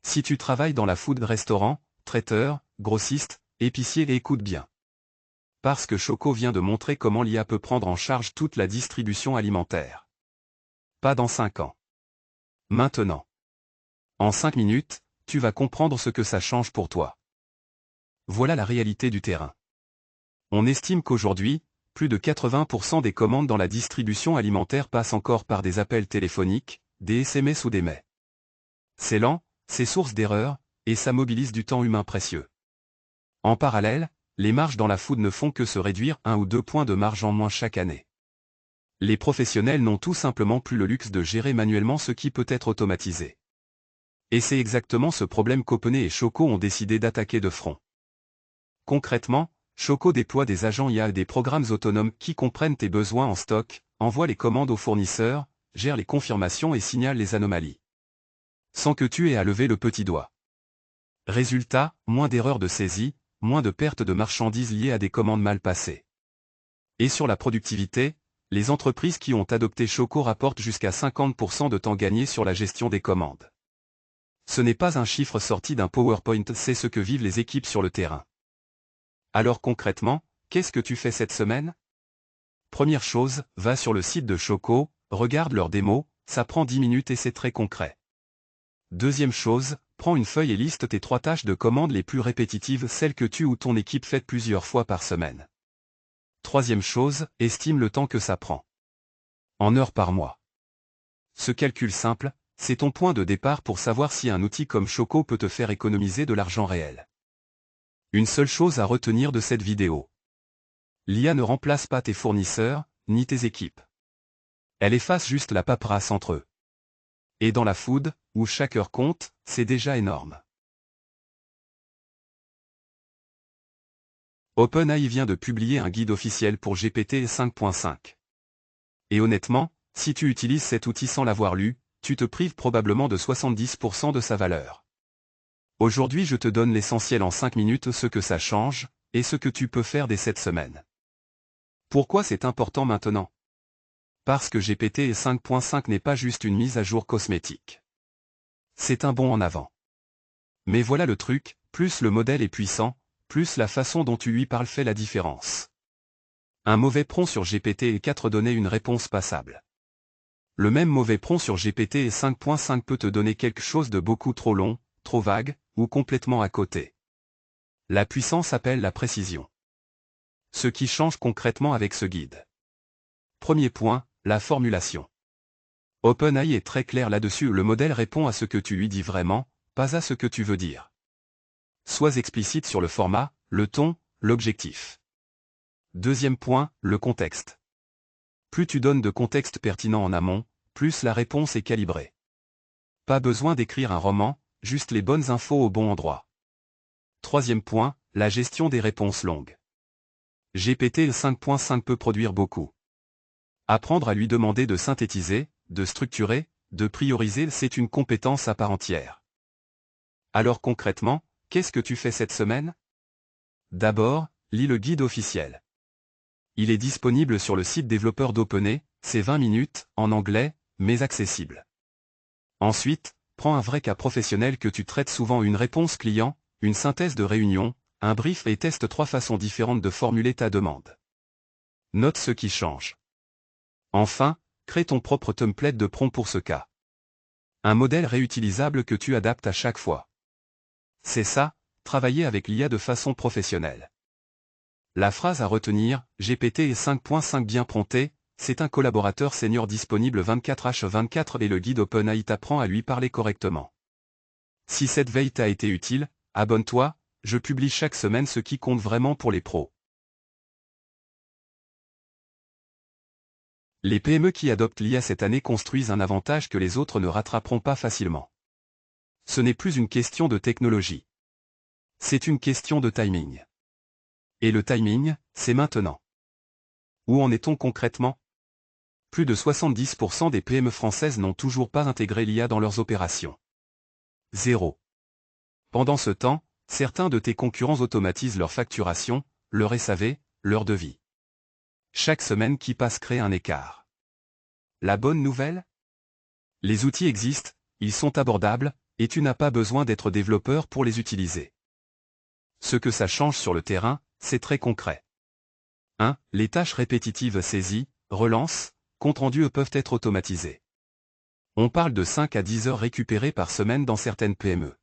Si tu travailles dans la food restaurant, traiteur, grossiste, épicier, écoute bien. Parce que Choco vient de montrer comment l'IA peut prendre en charge toute la distribution alimentaire. Pas dans 5 ans. Maintenant. En 5 minutes, tu vas comprendre ce que ça change pour toi. Voilà la réalité du terrain. On estime qu'aujourd'hui, plus de 80% des commandes dans la distribution alimentaire passent encore par des appels téléphoniques, des SMS ou des mails. C'est lent, c'est source d'erreurs, et ça mobilise du temps humain précieux. En parallèle, les marges dans la food ne font que se réduire 1 ou 2 points de marge en moins chaque année. Les professionnels n'ont tout simplement plus le luxe de gérer manuellement ce qui peut être automatisé. Et c'est exactement ce problème qu'Openai et Choco ont décidé d'attaquer de front. Concrètement, Choco déploie des agents IA et des programmes autonomes qui comprennent tes besoins en stock, envoie les commandes aux fournisseurs, gère les confirmations et signale les anomalies. Sans que tu aies à lever le petit doigt. Résultat, moins d'erreurs de saisie, moins de pertes de marchandises liées à des commandes mal passées. Et sur la productivité, les entreprises qui ont adopté Choco rapportent jusqu'à 50% de temps gagné sur la gestion des commandes. Ce n'est pas un chiffre sorti d'un PowerPoint, c'est ce que vivent les équipes sur le terrain. Alors concrètement, qu'est-ce que tu fais cette semaine? Première chose, va sur le site de Choco, regarde leur démo, ça prend 10 minutes et c'est très concret. Deuxième chose, prends une feuille et liste tes 3 tâches de commande les plus répétitives, celles que tu ou ton équipe faites plusieurs fois par semaine. Troisième chose, estime le temps que ça prend. En heures par mois. Ce calcul simple, c'est ton point de départ pour savoir si un outil comme Choco peut te faire économiser de l'argent réel. Une seule chose à retenir de cette vidéo. L'IA ne remplace pas tes fournisseurs, ni tes équipes. Elle efface juste la paperasse entre eux. Et dans la food, où chaque heure compte, c'est déjà énorme. OpenAI vient de publier un guide officiel pour GPT 5.5. Et honnêtement, si tu utilises cet outil sans l'avoir lu, tu te prives probablement de 70% de sa valeur. Aujourd'hui je te donne l'essentiel en 5 minutes, ce que ça change, et ce que tu peux faire dès cette semaine. Pourquoi c'est important maintenant? Parce que GPT 5.5 n'est pas juste une mise à jour cosmétique. C'est un bond en avant. Mais voilà le truc, plus le modèle est puissant, plus la façon dont tu lui parles fait la différence. Un mauvais prompt sur GPT-4 donnait une réponse passable. Le même mauvais prompt sur GPT 5.5 peut te donner quelque chose de beaucoup trop long, trop vague, ou complètement à côté. La puissance appelle la précision. Ce qui change concrètement avec ce guide. Premier point, la formulation. OpenAI est très clair là-dessus, le modèle répond à ce que tu lui dis vraiment, pas à ce que tu veux dire. Sois explicite sur le format, le ton, l'objectif. Deuxième point, le contexte. Plus tu donnes de contexte pertinent en amont, plus la réponse est calibrée. Pas besoin d'écrire un roman, juste les bonnes infos au bon endroit. Troisième point, la gestion des réponses longues. GPT 5.5 peut produire beaucoup. Apprendre à lui demander de synthétiser, de structurer, de prioriser, c'est une compétence à part entière. Alors concrètement, qu'est-ce que tu fais cette semaine? D'abord, lis le guide officiel. Il est disponible sur le site développeur d'OpenAI, c'est 20 minutes, en anglais, mais accessible. Ensuite, prends un vrai cas professionnel que tu traites souvent, une réponse client, une synthèse de réunion, un brief et teste 3 façons différentes de formuler ta demande. Note ce qui change. Enfin, crée ton propre template de prompt pour ce cas. Un modèle réutilisable que tu adaptes à chaque fois. C'est ça, travailler avec l'IA de façon professionnelle. La phrase à retenir, GPT est 5.5 bien prompté, c'est un collaborateur senior disponible 24h24 et le guide OpenAI t'apprend à lui parler correctement. Si cette veille t'a été utile, abonne-toi, je publie chaque semaine ce qui compte vraiment pour les pros. Les PME qui adoptent l'IA cette année construisent un avantage que les autres ne rattraperont pas facilement. Ce n'est plus une question de technologie. C'est une question de timing. Et le timing, c'est maintenant. Où en est-on concrètement? Plus de 70% des PME françaises n'ont toujours pas intégré l'IA dans leurs opérations. 0. Pendant ce temps, certains de tes concurrents automatisent leur facturation, leur SAV, leur devis. Chaque semaine qui passe crée un écart. La bonne nouvelle? Les outils existent, ils sont abordables, et tu n'as pas besoin d'être développeur pour les utiliser. Ce que ça change sur le terrain, c'est très concret. 1. Les tâches répétitives saisie, relance, compte-rendu peuvent être automatisées. On parle de 5 à 10 heures récupérées par semaine dans certaines PME.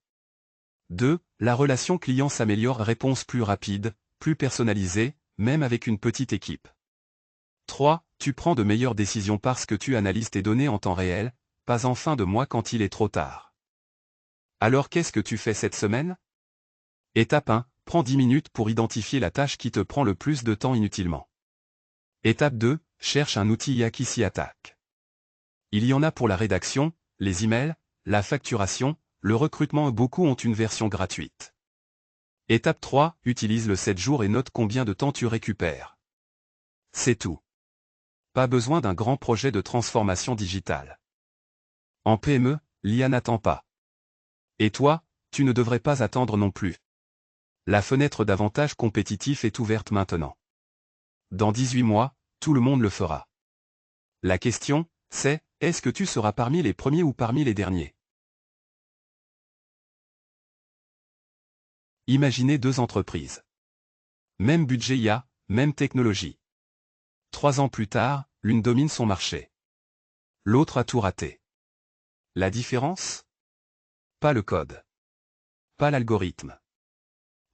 2. La relation client s'améliore, réponse plus rapide, plus personnalisée, même avec une petite équipe. 3. Tu prends de meilleures décisions parce que tu analyses tes données en temps réel, pas en fin de mois quand il est trop tard. Alors qu'est-ce que tu fais cette semaine? Étape 1. Prends 10 minutes pour identifier la tâche qui te prend le plus de temps inutilement. Étape 2. Cherche un outil IA qui s'y attaque. Il y en a pour la rédaction, les emails, la facturation, le recrutement. Beaucoup ont une version gratuite. Étape 3. Utilise le 7 jours et note combien de temps tu récupères. C'est tout. Pas besoin d'un grand projet de transformation digitale. En PME, l'IA n'attend pas. Et toi, tu ne devrais pas attendre non plus. La fenêtre d'avantage compétitif est ouverte maintenant. Dans 18 mois, tout le monde le fera. La question, c'est, est-ce que tu seras parmi les premiers ou parmi les derniers? Imaginez 2 entreprises. Même budget IA, même technologie. 3 ans plus tard, l'une domine son marché. L'autre a tout raté. La différence? Pas le code. Pas l'algorithme.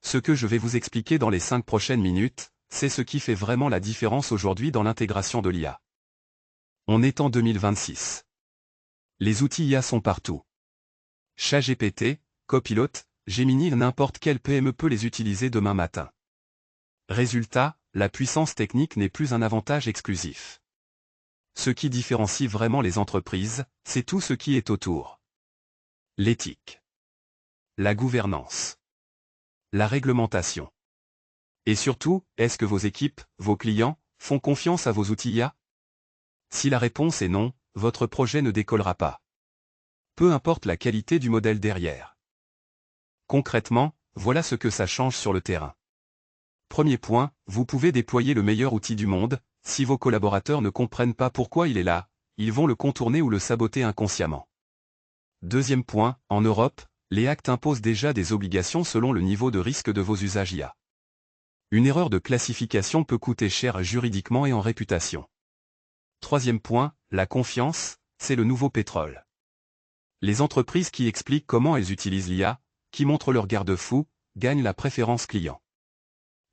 Ce que je vais vous expliquer dans les 5 prochaines minutes, c'est ce qui fait vraiment la différence aujourd'hui dans l'intégration de l'IA. On est en 2026. Les outils IA sont partout. ChatGPT, Copilot, Gemini, n'importe quelle PME peut les utiliser demain matin. Résultat, la puissance technique n'est plus un avantage exclusif. Ce qui différencie vraiment les entreprises, c'est tout ce qui est autour. L'éthique. La gouvernance. La réglementation. Et surtout, est-ce que vos équipes, vos clients, font confiance à vos outils IA? Si la réponse est non, votre projet ne décollera pas. Peu importe la qualité du modèle derrière. Concrètement, voilà ce que ça change sur le terrain. Premier point, vous pouvez déployer le meilleur outil du monde, si vos collaborateurs ne comprennent pas pourquoi il est là, ils vont le contourner ou le saboter inconsciemment. Deuxième point, en Europe, les actes imposent déjà des obligations selon le niveau de risque de vos usages IA. Une erreur de classification peut coûter cher juridiquement et en réputation. Troisième point, la confiance, c'est le nouveau pétrole. Les entreprises qui expliquent comment elles utilisent l'IA, qui montrent leurs garde-fous, gagnent la préférence client.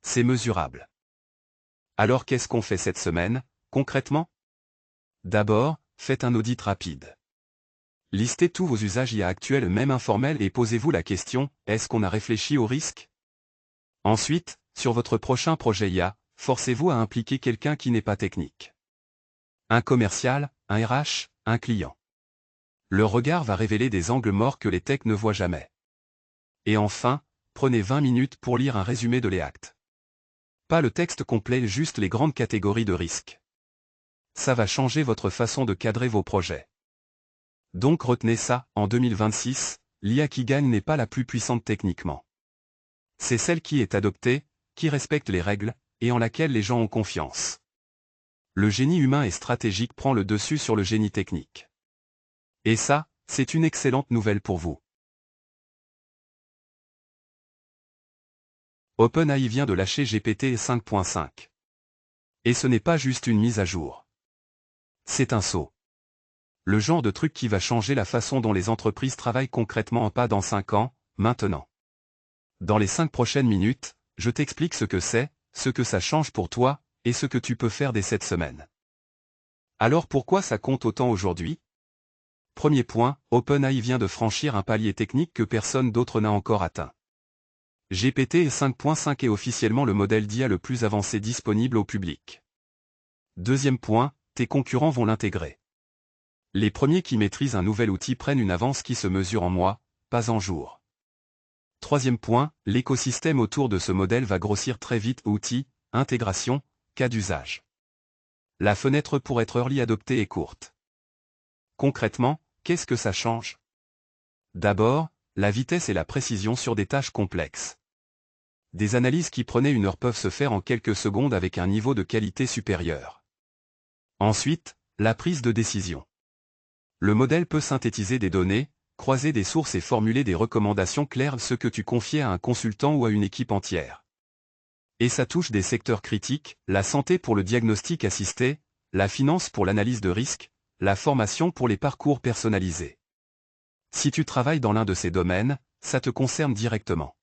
C'est mesurable. Alors qu'est-ce qu'on fait cette semaine, concrètement? D'abord, faites un audit rapide. Listez tous vos usages IA actuels même informels et posez-vous la question, est-ce qu'on a réfléchi au risque? Ensuite, sur votre prochain projet IA, forcez-vous à impliquer quelqu'un qui n'est pas technique. Un commercial, un RH, un client. Leur regard va révéler des angles morts que les techs ne voient jamais. Et enfin, prenez 20 minutes pour lire un résumé de l'EACT. Pas le texte complet, juste les grandes catégories de risques. Ça va changer votre façon de cadrer vos projets. Donc retenez ça, en 2026, l'IA qui gagne n'est pas la plus puissante techniquement. C'est celle qui est adoptée, qui respecte les règles, et en laquelle les gens ont confiance. Le génie humain et stratégique prend le dessus sur le génie technique. Et ça, c'est une excellente nouvelle pour vous. OpenAI vient de lâcher GPT 5.5. Et ce n'est pas juste une mise à jour. C'est un saut. Le genre de truc qui va changer la façon dont les entreprises travaillent concrètement, pas dans 5 ans, maintenant. Dans les 5 prochaines minutes, je t'explique ce que c'est, ce que ça change pour toi, et ce que tu peux faire dès cette semaine. Alors pourquoi ça compte autant aujourd'hui? Premier point, OpenAI vient de franchir un palier technique que personne d'autre n'a encore atteint. GPT 5.5 est officiellement le modèle d'IA le plus avancé disponible au public. Deuxième point, tes concurrents vont l'intégrer. Les premiers qui maîtrisent un nouvel outil prennent une avance qui se mesure en mois, pas en jours. Troisième point, l'écosystème autour de ce modèle va grossir très vite. Outils, intégration, cas d'usage. La fenêtre pour être early adopté est courte. Concrètement, qu'est-ce que ça change? D'abord, la vitesse et la précision sur des tâches complexes. Des analyses qui prenaient 1 heure peuvent se faire en quelques secondes avec un niveau de qualité supérieur. Ensuite, la prise de décision. Le modèle peut synthétiser des données, croiser des sources et formuler des recommandations claires, ce que tu confiais à un consultant ou à une équipe entière. Et ça touche des secteurs critiques, la santé pour le diagnostic assisté, la finance pour l'analyse de risque, la formation pour les parcours personnalisés. Si tu travailles dans l'un de ces domaines, ça te concerne directement.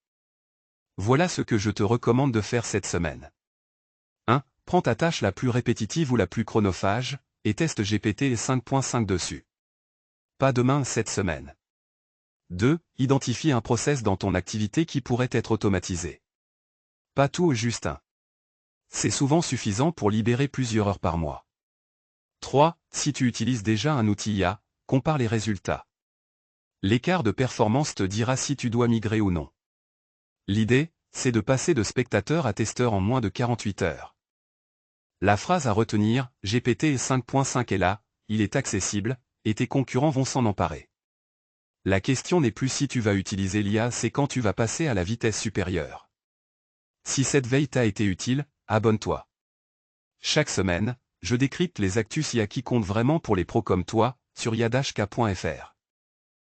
Voilà ce que je te recommande de faire cette semaine. 1. Prends ta tâche la plus répétitive ou la plus chronophage, et teste GPT 5.5 dessus. Pas demain, cette semaine. 2. Identifie un process dans ton activité qui pourrait être automatisé. Pas tout, juste un. C'est souvent suffisant pour libérer plusieurs heures par mois. 3. Si tu utilises déjà un outil IA, compare les résultats. L'écart de performance te dira si tu dois migrer ou non. L'idée, c'est de passer de spectateur à testeur en moins de 48 heures. La phrase à retenir, GPT 5.5 est là, il est accessible, et tes concurrents vont s'en emparer. La question n'est plus si tu vas utiliser l'IA, c'est quand tu vas passer à la vitesse supérieure. Si cette veille t'a été utile, abonne-toi. Chaque semaine, je décrypte les actus IA qui comptent vraiment pour les pros comme toi, sur yadashka.fr.